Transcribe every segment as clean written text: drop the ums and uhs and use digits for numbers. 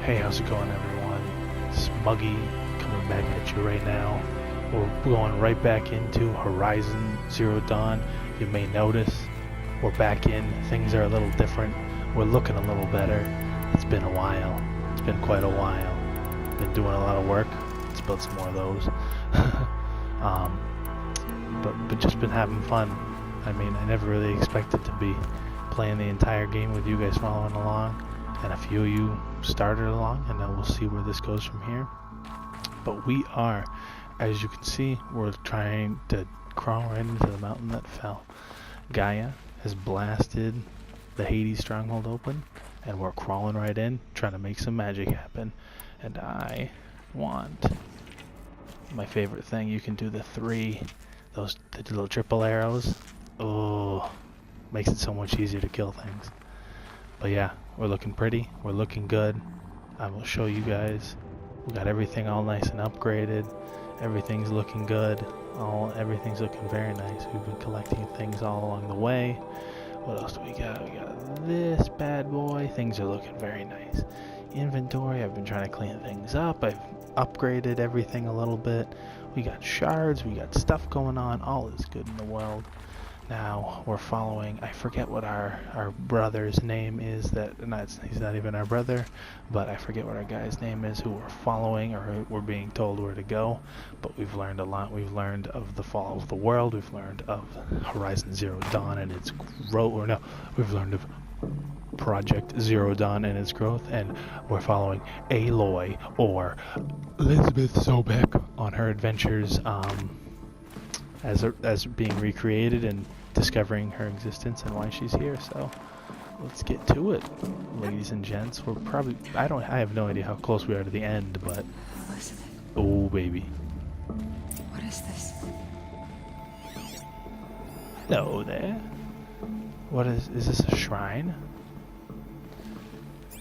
Hey, how's it going, everyone? Smuggy coming back at you right now. We're going right back into Horizon Zero Dawn. You may notice we're back in. Things are a little different. We're looking a little better. It's been a while. It's been quite a while. Been doing a lot of work. Let's build some more of those. But just been having fun. I mean, I never really expected to be playing the entire game with you guys following along, and a few of you started along, and then we'll see where this goes from here. But we are, as you can see, we're trying to crawl right into the mountain that fell. Gaia has blasted the Hades stronghold open, and we're crawling right in, trying to make some magic happen. And I want my favorite thing. You can do the the little triple arrows. Oh, makes it so much easier to kill things. But yeah, we're looking pretty. We're looking good. I will show you guys. We got everything all nice and upgraded. Everything's looking good. Everything's looking very nice. We've been collecting things all along the way. What else do we got? We got this bad boy. Things are looking very nice. Inventory, I've been trying to clean things up. I've upgraded everything a little bit. We got shards, we got stuff going on. All is good in the world. Now we're following, I forget what our brother's name is. He's not even our brother, but I forget what our guy's name is who we're following, or we're being told where to go. But we've learned a lot. We've learned of the fall of the world. We've learned of Horizon Zero Dawn and its growth. Or no, we've learned of Project Zero Dawn and its growth, and we're following Aloy, or Elizabeth Sobek, on her adventures as being recreated and discovering her existence and why she's here. So let's get to it, ladies and gents. We're probably, I have no idea how close we are to the end, but Elizabeth, oh baby. what is this? Hello there. What is this a shrine?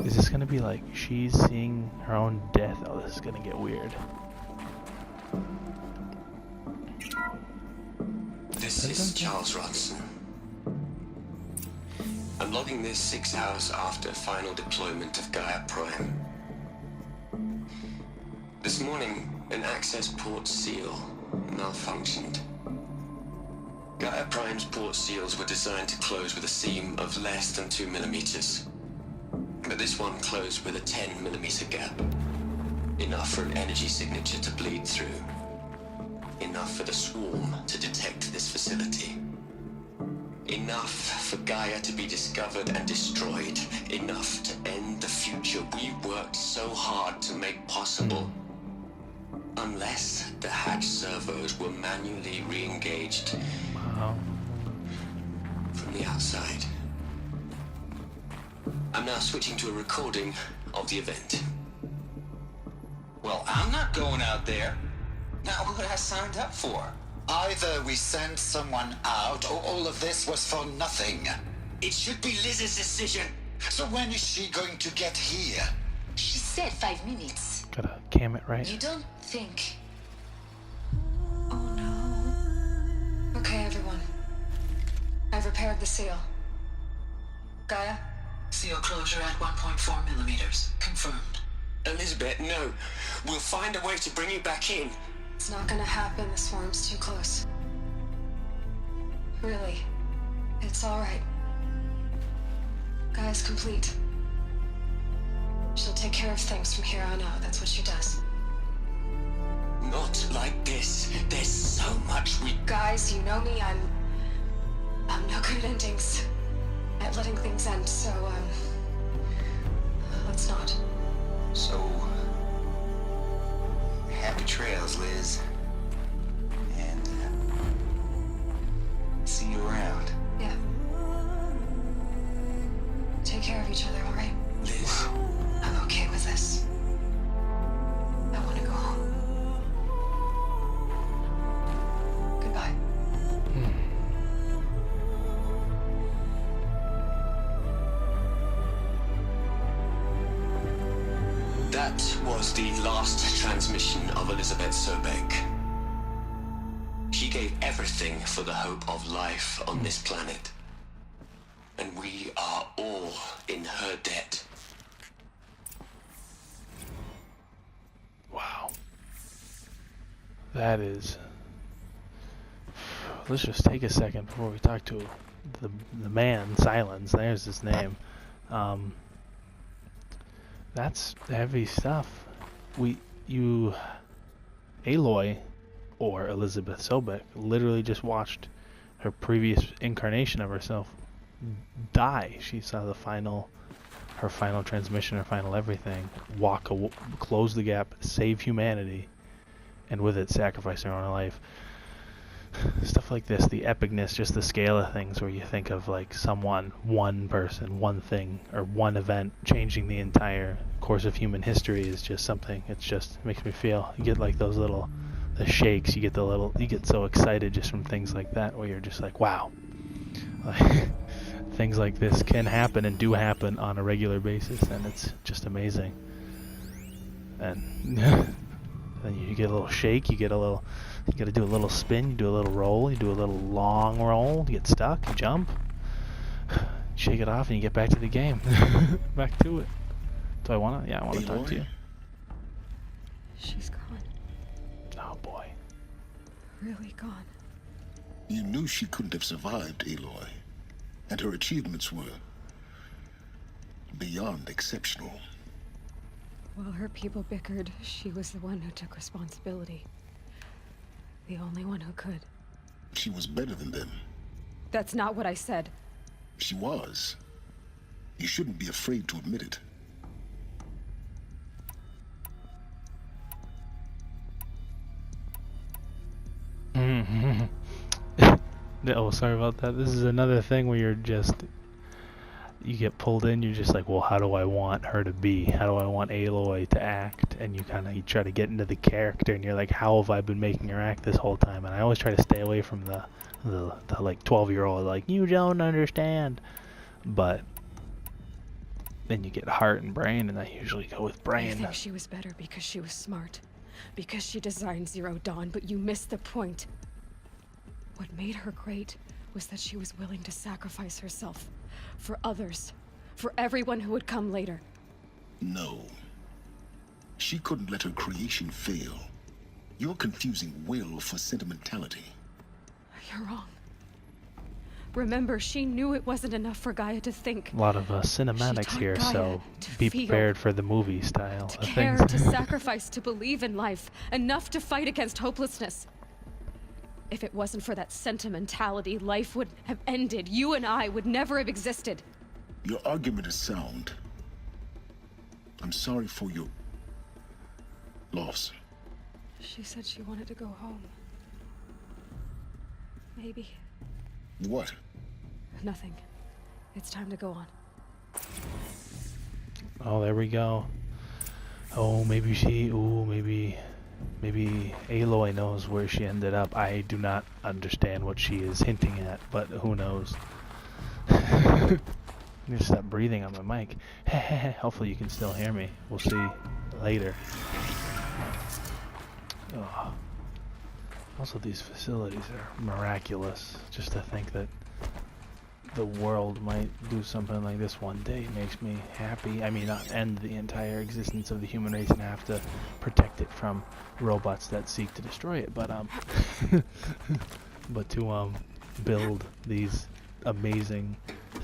Is this gonna be like she's seeing her own death? Oh, this is gonna get weird. This is Charles Rodson. I'm logging this 6 hours after final deployment of Gaia Prime. This morning, an access port seal malfunctioned. Gaia Prime's port seals were designed to close with a seam of less than 2 millimeters. But this one closed with a 10 millimeter gap. Enough for an energy signature to bleed through. Enough for the swarm to detect this facility. Enough for Gaia to be discovered and destroyed. Enough to end the future we worked so hard to make possible. Unless the hatch servos were manually re-engaged from the outside. I'm now switching to a recording of the event. Well, I'm not going out there. Now, what did I signed up for? Either we sent someone out, or all of this was for nothing. It should be Liz's decision. So when is she going to get here? She said 5 minutes. Gotta cam it right. You don't think... Oh no. Okay, everyone. I've repaired the seal. Gaia? Seal closure at 1.4 millimeters. Confirmed. Elizabeth, no. We'll find a way to bring you back in. It's not gonna happen. The swarm's too close. Really. It's alright. Gaia's complete. She'll take care of things from here on out. That's what she does. Not like this. There's so much we... Guys, you know me. I'm no good at endings. At letting things end, so, let's not. So... happy trails, Liz. And, see you around. Yeah. Take care of each other, alright? Liz, I'm okay with this. I want to go home. Goodbye. that was the last transmission of Elizabeth Sobek. She gave everything for the hope of life on this planet. And we are all in her debt. That is... Let's just take a second before we talk to the man, Silence. There's his name. That's heavy stuff. Aloy, or Elizabeth Sobek, literally just watched her previous incarnation of herself die. She saw her final transmission, her final everything, close the gap, save humanity, and with it sacrifice her own life. Stuff like this, the epicness, just the scale of things, where you think of like one person, one thing, or one event changing the entire course of human history is just something. It makes me feel. You get like the shakes. You get so excited just from things like that, where you're just like, wow. Like, things like this can happen and do happen on a regular basis, and it's just amazing. And then you get a little shake. You got to do a little spin, you do a little roll, you do a little long roll, you get stuck, you jump, shake it off, and you get back to the game. Back to it. Do I want to? Yeah, I want to talk to you. She's gone. Oh boy. Really gone. You knew she couldn't have survived, Aloy. And her achievements were beyond exceptional. While her people bickered, she was the one who took responsibility. The only one who could. She was better than them. That's not what I said. She was. You shouldn't be afraid to admit it. Oh, sorry about that. This is another thing where you get pulled in, you're just like, well, how do I want her to be? How do I want Aloy to act? And you try to get into the character, and you're like, how have I been making her act this whole time? And I always try to stay away from the like 12-year-old, like, you don't understand. But then you get heart and brain, and I usually go with brain. You think she was better because she was smart, because she designed Zero Dawn, but you missed the point. What made her great was that she was willing to sacrifice herself. For others. For everyone who would come later. No. She couldn't let her creation fail. You're confusing will for sentimentality. You're wrong. Remember, she knew it wasn't enough for Gaia to think. A lot of cinematics here, Gaia so be prepared for the movie style to of care, things. to sacrifice, to believe in life. Enough to fight against hopelessness. If it wasn't for that sentimentality, life would have ended. You and I would never have existed. Your argument is sound. I'm sorry for your loss. She said she wanted to go home. Maybe. What? Nothing. It's time to go on. Oh, there we go. Oh, maybe Aloy knows where she ended up. I do not understand what she is hinting at, but who knows. I need to stop breathing on my mic. Hopefully you can still hear me. We'll see later. Oh. Also, these facilities are miraculous. Just to think that the world might do something like this one day makes me happy. I mean, not end the entire existence of the human race and have to protect it from robots that seek to destroy it, but but to build these amazing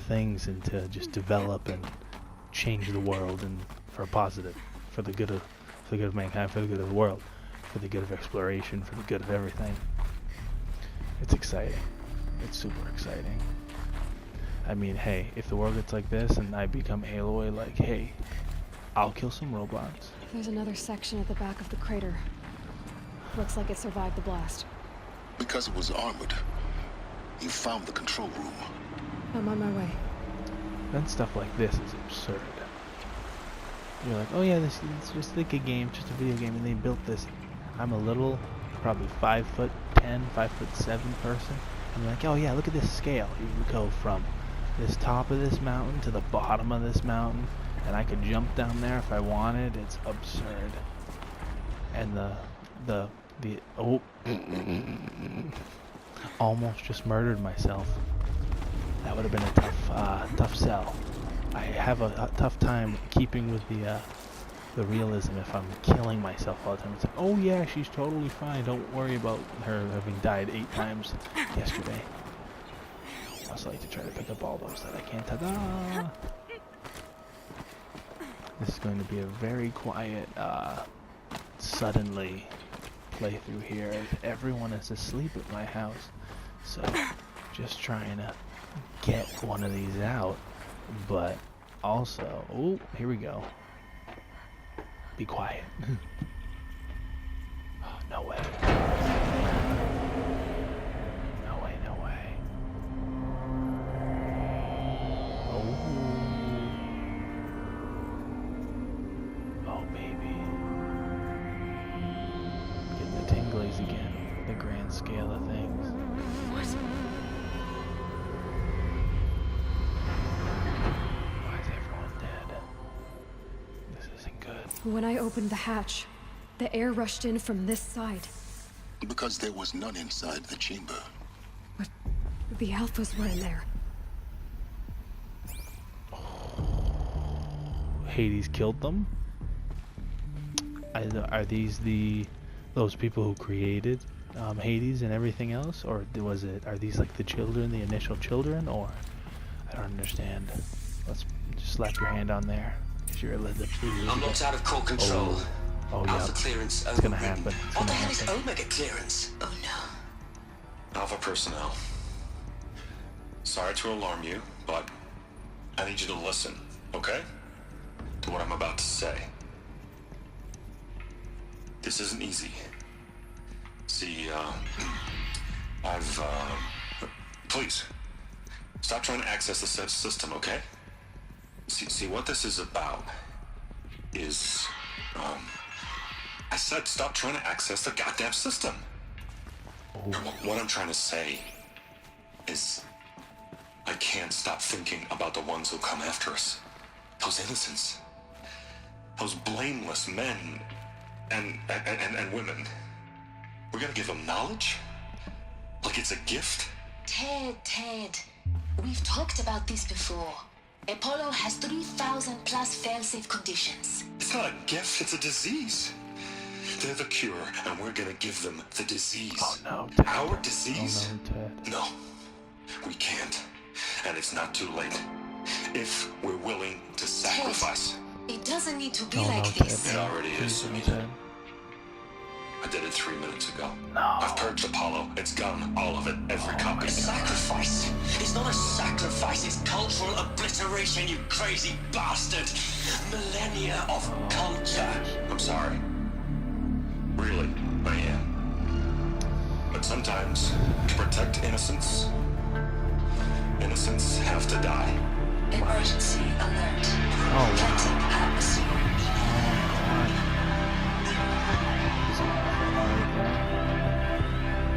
things and to just develop and change the world, and for a positive, for the good of mankind, for the good of the world, for the good of exploration, for the good of everything. It's exciting. It's super exciting. I mean, hey, if the world gets like this and I become Aloy, like, hey, I'll kill some robots. There's another section at the back of the crater. Looks like it survived the blast. Because it was armored, you found the control room. I'm on my way. Then stuff like this is absurd. You're like, oh yeah, this is just like a game, just a video game, and they built this. I'm a little, probably 5'10", 5'7" person. I'm like, oh yeah, look at this scale. You go from this top of this mountain to the bottom of this mountain, and I could jump down there if I wanted. It's absurd. And the oh, almost just murdered myself. That would have been a tough sell. I have a tough time keeping with the realism if I'm killing myself all the time. It's like, oh yeah, she's totally fine. Don't worry about her having died 8 times yesterday. I also like to try to pick up all those that I can. Ta-da! This is going to be a very quiet, suddenly playthrough here. Everyone is asleep at my house, so just trying to get one of these out, but also, oh, here we go. Be quiet. Oh, no way. No way, no way. Oh. Oh, baby. Getting the tinglies again. The grand scale of things. What? Why is everyone dead? This isn't good. When I opened the hatch, the air rushed in from this side. Because there was none inside the chamber. But the alphas were in there. Hades killed them? Are these those people who created Hades and everything else, or are these like the children, the initial children, or I don't understand. Let's just slap your hand on there, because you're a little. I'm locked out of core control. Oh yeah. Alpha clearance It's gonna overridden. happen. It's What the gonna hell is happen. Omega clearance? Oh no. Alpha personnel. Sorry to alarm you, but I need you to listen, okay? To what I'm about to say. This isn't easy. See, please, stop trying to access the system, okay? See, what this is about is, I said stop trying to access the goddamn system. What I'm trying to say is, I can't stop thinking about the ones who come after us. Those innocents. Those blameless men and women. We're gonna give them knowledge? Like it's a gift? Ted. We've talked about this before. Apollo has 3,000 plus fail-safe conditions. It's not a gift, it's a disease. They're the cure, and we're gonna give them the disease. Oh no, Ted. Our disease? Oh no, Ted. No, we can't. And it's not too late. If we're willing to sacrifice. It doesn't need to be Oh, like no, this. It already is, Please, Sunita. Ted. I did it 3 minutes ago. No. I've purged Apollo. It's gone. All of it. Every copy. Sacrifice. It's not a sacrifice. It's cultural obliteration, you crazy bastard. Millennia of culture. I'm sorry. Really, I am. But sometimes, to protect innocence, innocents have to die. Emergency alert. Oh, wow. Detecting atmosphere.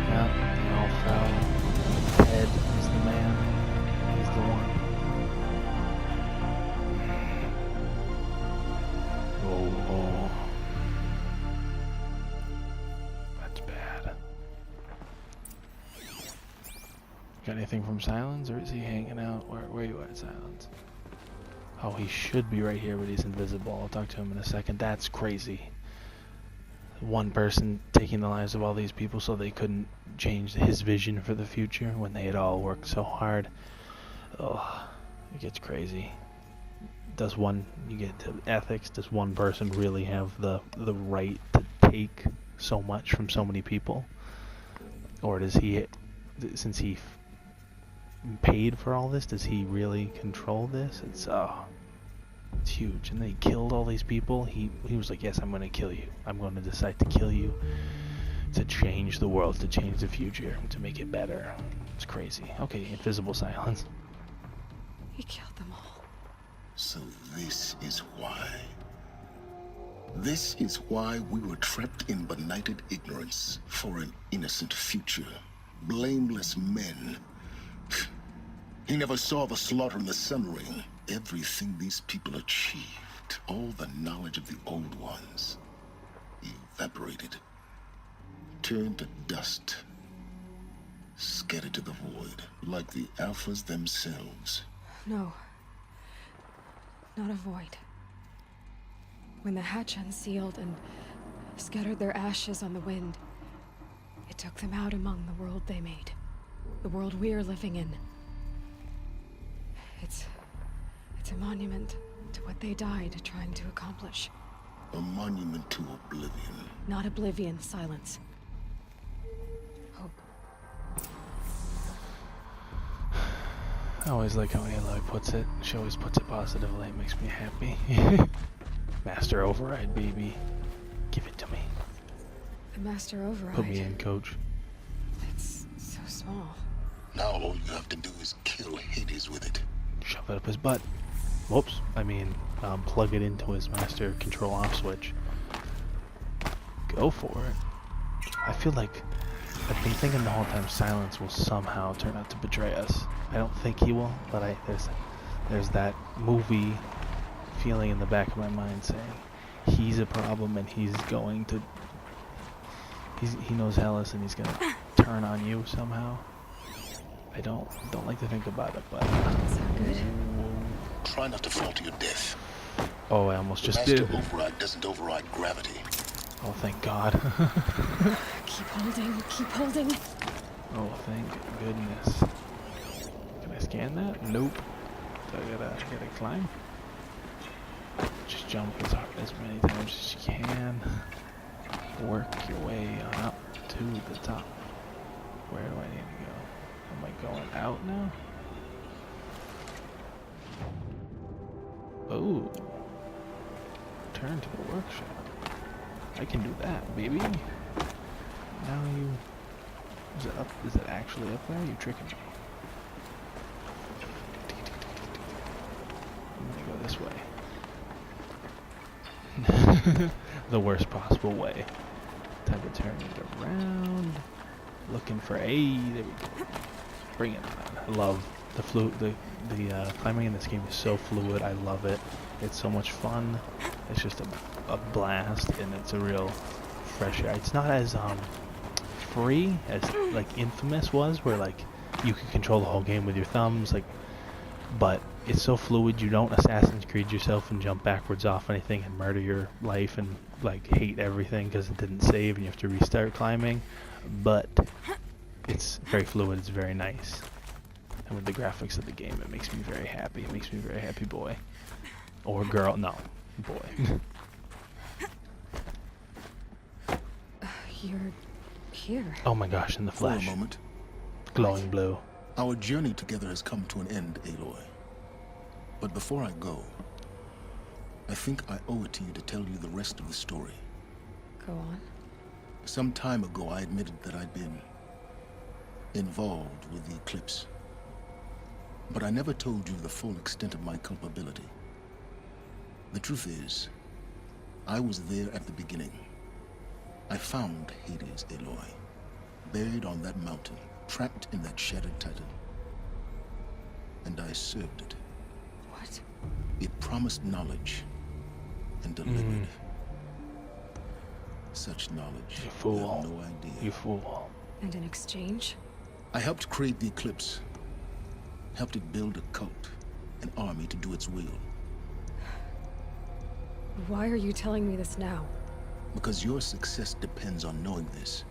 Yeah, they all fell. Ted is the man. He's the one. Oh. That's bad. Got anything from Silence, or is he hanging out? Where are you at, Silence? Oh, he should be right here, but he's invisible. I'll talk to him in a second. That's crazy. One person taking the lives of all these people so they couldn't change his vision for the future when they had all worked so hard. Oh, it gets crazy. You get to ethics, does one person really have the right to take so much from so many people? Or does he, since he paid for all this, does he really control this? It's huge. And they killed all these people. He was like, yes, I'm going to kill you. I'm going to decide to kill you to change the world, to change the future, to make it better. It's crazy. Okay, invisible Silence. He killed them all. So this is why. This is why we were trapped in benighted ignorance for an innocent future. Blameless men. He never saw the slaughter and the summering. Everything these people achieved, all the knowledge of the old ones, evaporated, turned to dust, scattered to the void, like the alphas themselves. No. Not a void. When the hatch unsealed and scattered their ashes on the wind, it took them out among the world they made. The world we're living in. It's a monument to what they died trying to accomplish. A monument to oblivion. Not oblivion, silence. Hope. I always like how Aloy puts it. She always puts it positively. It makes me happy. Master override, baby. Give it to me. The Master Override. Put me in, coach. It's so small. Now all you have to do is kill Hades with it. Shove it up his butt. Whoops. I mean, plug it into his master control off switch. Go for it. I feel like I've been thinking the whole time Silence will somehow turn out to betray us. I don't think he will, but there's that movie feeling in the back of my mind saying he's a problem and he knows Hellas and he's gonna turn on you somehow. I don't like to think about it, but Is that good? Try not to fall to your death. oh, I almost just Master did. override doesn't override gravity. Oh, thank God. Keep holding, keep holding. Oh, thank goodness. Can I scan that? Nope. So I gotta climb. Just jump as many times as you can. Work your way on up to the top. Where do I need to go? Am I going out now? Oh. Turn to the workshop. I can do that, baby. Now you... Is it up? Is it actually up there? You tricking me. I'm gonna go this way. The worst possible way. Time to turn it around. Looking for there we go. Bring it on. I love the climbing in this game is so fluid. I love it. It's so much fun. It's just a blast, and it's a real fresh air. It's not as free as like Infamous was, where like you could control the whole game with your thumbs, like. But it's so fluid. You don't Assassin's Creed yourself and jump backwards off anything and murder your life and like hate everything because it didn't save and you have to restart climbing. But it's very fluid. It's very nice. And with the graphics of the game, it makes me very happy. It makes me a very happy boy. Or girl. No. Boy. You're here. Oh my gosh, in the For a flesh. moment, Glowing blue. our journey together has come to an end, Aloy. But before I go, I think I owe it to you to tell you the rest of the story. Go on. Some time ago, I admitted that I'd been involved with the eclipse. But I never told you the full extent of my culpability. The truth is, I was there at the beginning. I found Hades, Aloy, buried on that mountain, trapped in that shattered titan. And I served it. What? It promised knowledge and delivered. Such knowledge, You you fool. have no idea. You fool. And in exchange? I helped create the eclipse. Helped it build a cult, an army to do its will. Why are you telling me this now? Because your success depends on knowing this.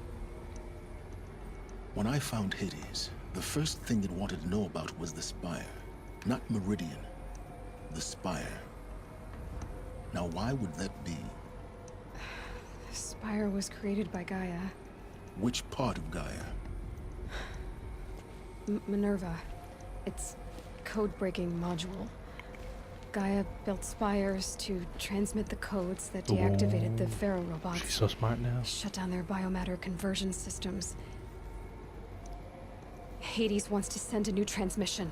When I found Hades, the first thing it wanted to know about was the Spire. Not Meridian. The Spire. Now why would that be? The Spire was created by Gaia. Which part of Gaia? Minerva. It's code-breaking module. Gaia built spires to transmit the codes that deactivated the Pharaoh robots. She's so smart now. Shut down their biomatter conversion systems. Hades wants to send a new transmission.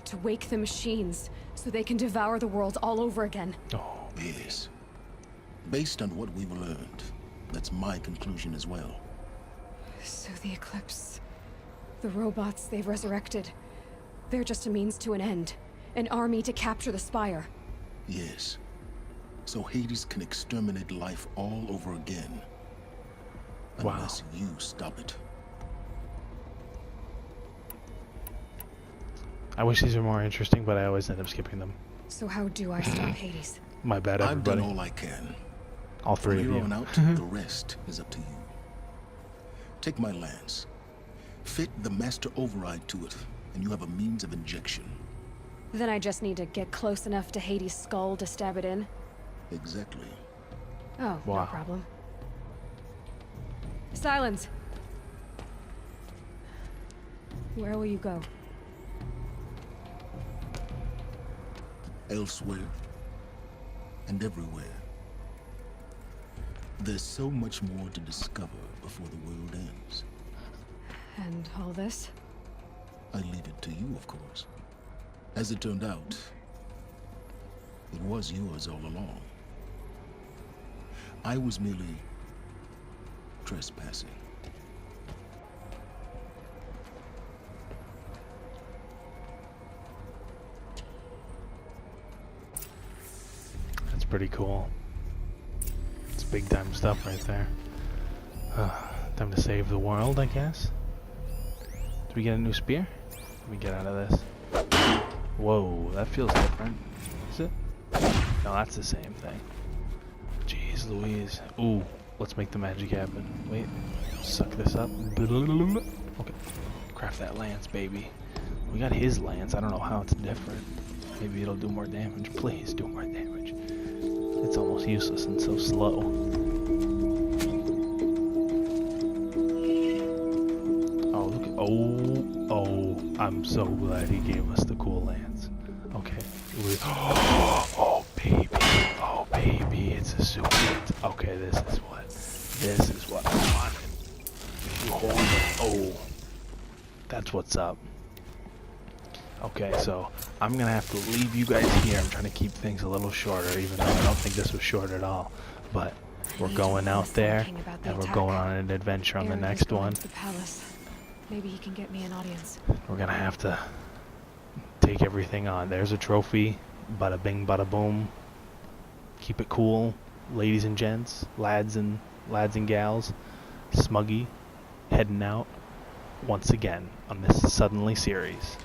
To wake the machines, so they can devour the world all over again. Oh, Yes. Based on what we've learned, that's my conclusion as well. So the Eclipse... The robots they've resurrected... They're just a means to an end. An army to capture the Spire. Yes. So Hades can exterminate life all over again. Wow. Unless you stop it. I wish these were more interesting, but I always end up skipping them. So how do I stop Hades? My bad, I've everybody. done all I can. All three From of here you. on out, the rest is up to you. Take my lance. Fit the master override to it, and you have a means of injection. Then I just need to get close enough to Hades' skull to stab it in? Exactly. Oh, Wow. no problem. Silence! Where will you go? Elsewhere. And everywhere. There's so much more to discover before the world ends. And all this? I leave it to you, of course. As it turned out, it was yours all along. I was merely trespassing. That's pretty cool. It's big time stuff right there. Time to save the world, I guess. Did we get a new spear? What did we get out of this? Whoa, that feels different. Is it? No, that's the same thing. Jeez Louise. Ooh, let's make the magic happen. Wait, suck this up. Okay, craft that lance, baby. We got his lance. I don't know how it's different. Maybe it'll do more damage. Please do more damage. It's almost useless and so slow. Oh, look. Oh, I'm so glad he gave us the cool lance. Okay. Oh, baby. Oh, baby. It's a super. Okay, this is what I wanted. You hold it. Oh, that's what's up. Okay, so I'm gonna have to leave you guys here. I'm trying to keep things a little shorter, even though I don't think this was short at all. But we're going out there, and we're going on an adventure on the next one. The palace. Maybe he can get me an audience. We're gonna have to take everything on. There's a trophy. Bada bing, bada boom. Keep it cool, ladies and gents, lads and gals. Smuggy heading out once again on this Suddenly series.